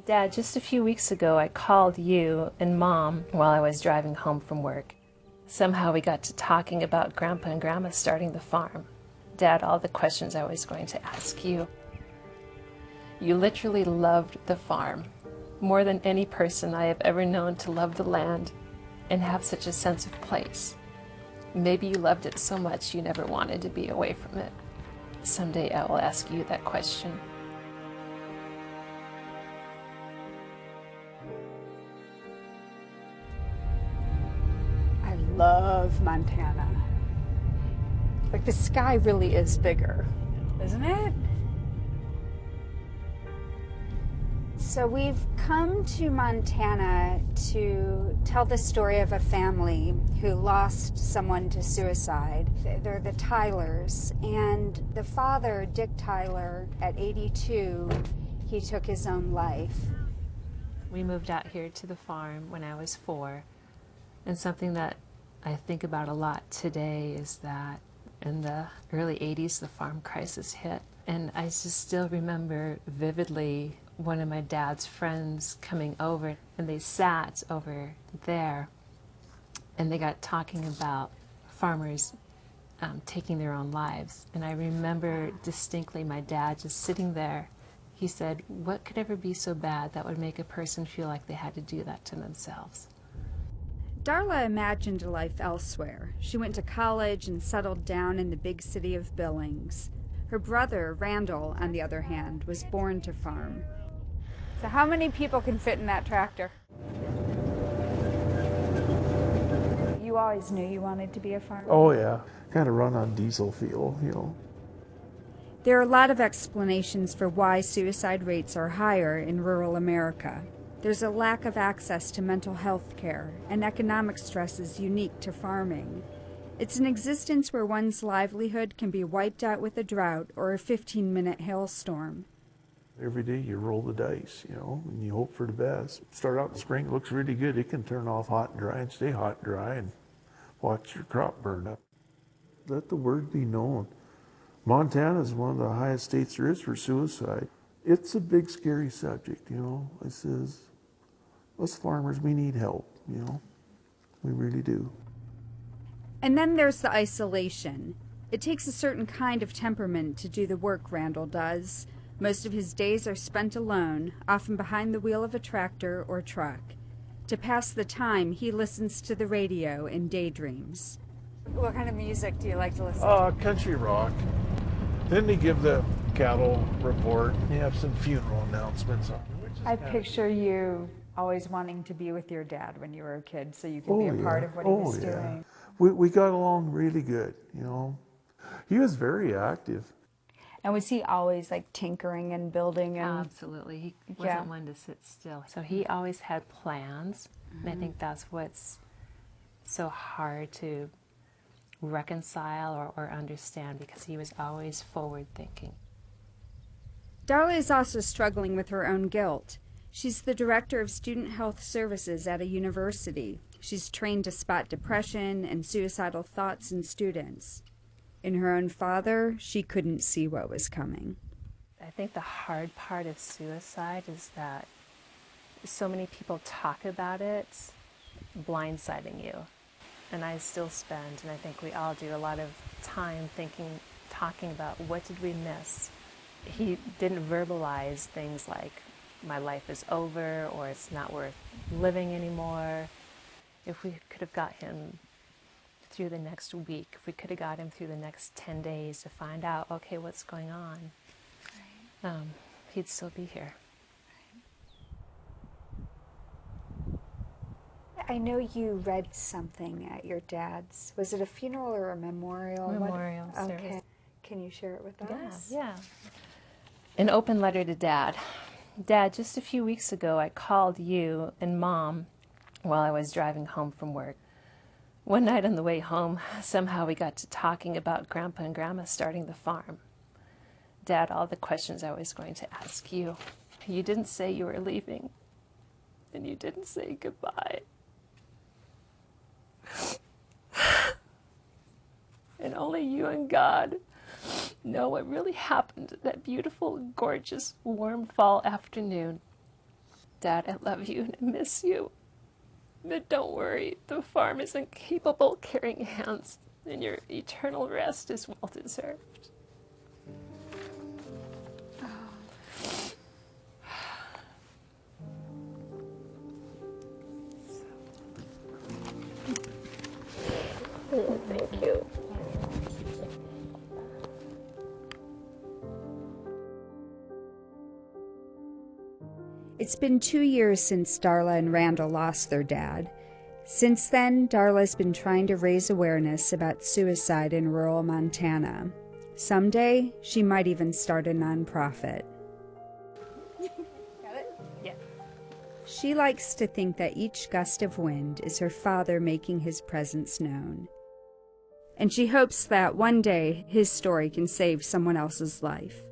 Dad, just a few weeks ago I called you and Mom while I was driving home from work. Somehow we got to talking about Grandpa and Grandma starting the farm. Dad, all the questions I was going to ask you. You literally loved the farm more than any person I have ever known to love the land and have such a sense of place. Maybe you loved it so much you never wanted to be away from it. Someday I will ask you that question. I love Montana. Like, the sky really is bigger, isn't it? So we've come to Montana to tell the story of a family who lost someone to suicide. They're the Tylers, and the father, Dick Tyler, at 82, he took his own life. We moved out here to the farm when I was 4, and something that I think about a lot today is that in the early 80s the farm crisis hit, and I just still remember vividly one of my dad's friends coming over, and they sat over there and they got talking about farmers taking their own lives. And I remember distinctly my dad just sitting there. He said, what could ever be so bad that would make a person feel like they had to do that to themselves? Darla imagined a life elsewhere. She went to college and settled down in the big city of Billings. Her brother, Randall, on the other hand, was born to farm. So how many people can fit in that tractor? You always knew you wanted to be a farmer? Oh yeah, kind of run on diesel fuel, you know. There are a lot of explanations for why suicide rates are higher in rural America. There's a lack of access to mental health care, and economic stresses unique to farming. It's an existence where one's livelihood can be wiped out with a drought or a 15-minute hailstorm. Every day you roll the dice, you know, and you hope for the best. Start out in the spring, it looks really good. It can turn off hot and dry and stay hot and dry and watch your crop burn up. Let the word be known. Montana is one of the highest states there is for suicide. It's a big, scary subject, you know. I says, us farmers, we need help, you know. We really do. And then there's the isolation. It takes a certain kind of temperament to do the work Randall does. Most of his days are spent alone, often behind the wheel of a tractor or truck. To pass the time, he listens to the radio and daydreams. What kind of music do you like to listen to? Country rock. Then they give the cattle report. You have some funeral announcements. I picture you always wanting to be with your dad when you were a kid so you could be a part of what he was doing. We got along really good, you know. He was very active. And was he always like tinkering and building? And Absolutely. He wasn't one to sit still. So he always had plans. And I think that's what's so hard to reconcile or understand, because he was always forward thinking. Darla is also struggling with her own guilt. She's the director of student health services at a university. She's trained to spot depression and suicidal thoughts in students. In her own father, she couldn't see what was coming. I think the hard part of suicide is that so many people talk about it, blindsiding you. And I still spend, and I think we all do, a lot of time talking about what did we miss. He didn't verbalize things like, my life is over, or it's not worth living anymore. If we could have got him through the next week, if we could have got him through the next 10 days to find out, okay, what's going on, he'd still be here. I know you read something at your dad's. Was it a funeral or a memorial? Memorial service. Okay. Can you share it with us? Yeah. An open letter to Dad. Dad, just a few weeks ago I called you and Mom while I was driving home from work. One night on the way home, somehow we got to talking about Grandpa and Grandma starting the farm. Dad, all the questions I was going to ask you. You didn't say you were leaving, and you didn't say goodbye. And only you and God know what really happened that beautiful, gorgeous, warm fall afternoon Dad, I love you and I miss you. But don't worry, the farm is in capable, caring hands, and your eternal rest is well deserved. Thank you. It's been 2 years since Darla and Randall lost their dad. Since then, Darla's been trying to raise awareness about suicide in rural Montana. Someday, she might even start a nonprofit. Got it? Yeah. She likes to think that each gust of wind is her father making his presence known. And she hopes that one day his story can save someone else's life.